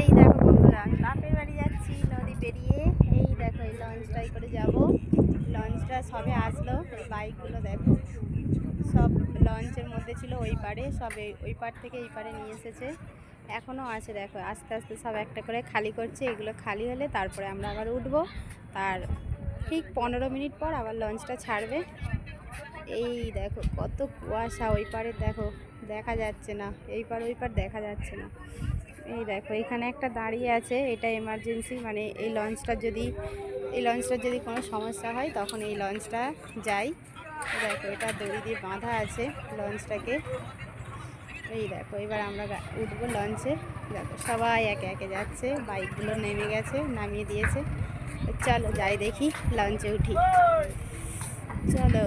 এই দেখো বন্ধুরা, আমি বাপের বাড়ি যাচ্ছি নদী পেরিয়ে। এই দেখো এই লঞ্চটাই করে যাব। লঞ্চটা সবে আসলো, এই বাইকগুলো দেখো সব লঞ্চের মধ্যে ছিল ওই পারে, সব ওই পার থেকে এই পারে নিয়ে এসেছে। এখনও আছে দেখো, আস্তে আস্তে সব একটা করে খালি করছে। এগুলো খালি হলে তারপরে আমরা আবার উঠবো। তার ঠিক 15 মিনিট পর আবার লঞ্চটা ছাড়বে। এই দেখো কত কুয়াশা, ওই পারে দেখো দেখা যাচ্ছে না, এই পার ওই পার দেখা যাচ্ছে না। এই দেখো এখানে একটা দাঁড়িয়ে আছে, এটা এমার্জেন্সি, মানে এই লঞ্চটার যদি কোনো সমস্যা হয় তখন এই লঞ্চটা যায়। দেখো এটা দড়ি দিয়ে বাঁধা আছে লঞ্চটাকে। এই দেখো এবার আমরা উঠবো লঞ্চে। দেখো সবাই একে একে যাচ্ছে, বাইকগুলো নেমে গেছে, নামিয়ে দিয়েছে। চলো যাই দেখি, লঞ্চে উঠি। চলো,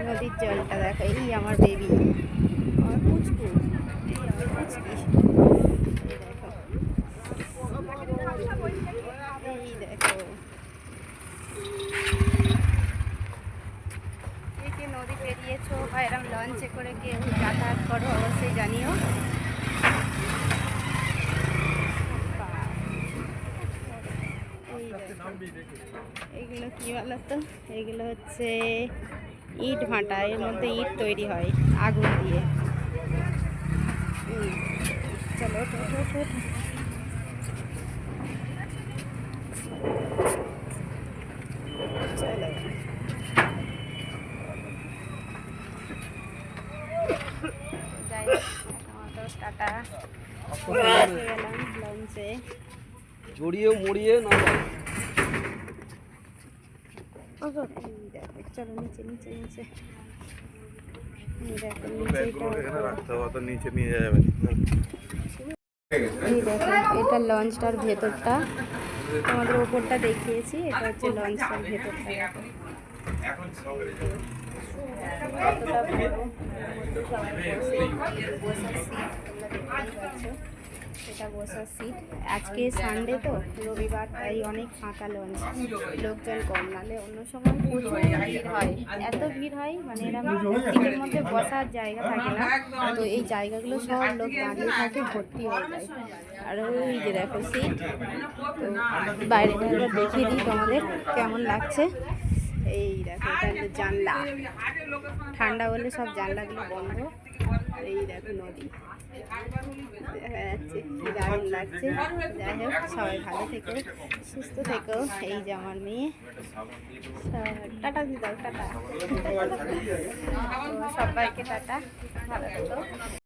নদীর জলটা দেখো, এই আমার বেবি, আমার পুচকু, এই আমার পুচকি। এই দেখো, এই দেখো কে কে নদী পেরিয়েছো বা এরকম লঞ্চে করে কেউ যাতায়াত করো অবশ্যই জানিও। এইগুলো কি বলো তো, এইগুলো হচ্ছে ইট ভাঁটা, এর মধ্যে ইট তৈরি হয় আগুন দিয়ে। চলো ওঠো ওঠো ওঠো ওঠো। চলো যাই হোক, টাটা, গেলাম লঞ্চে। জড়িয়ে মরিয়ে না দেখো, চলো নিচে নিচে নিচে। দেখো নিচে নিয়ে যাবে। এই দেখো এটা লঞ্চটার ভেতরটা, তোমাদের ওপরটা দেখিয়েছি, এটা হচ্ছে লঞ্চটার ভেতরটা। এটা বসার সিট। আজকে সানডে তো, রবিবার, তাই অনেক ফাঁকা লঞ্চ, লোকজন কম, নালে অন্য সময় প্রচুর ভিড় হয়। এত ভিড় হয় মানে এরকম সিটের মধ্যে বসার জায়গা থাকে না, তো এই জায়গাগুলো সব লোক দাঁড়িয়ে থাকে, ভর্তি হয়ে যায়। আর ওই যে দেখো সিট, তো বাইরেটা একবার দেখিয়ে দিই তোমাদের কেমন লাগছে। এই দেখো এটা হলো জানলা, ঠান্ডা বলে সব জানলাগুলো বন্ধ। এই দেখো নদী দেখা যাচ্ছে, দারুণ লাগছে। যাই হোক, সবাই ভালো থেকো, সুস্থ থেকো। এই যে আমার মেয়ে, টাটা দিয়ে দাও, টাটা। সবাইকে টাটা, ভালো থেকো।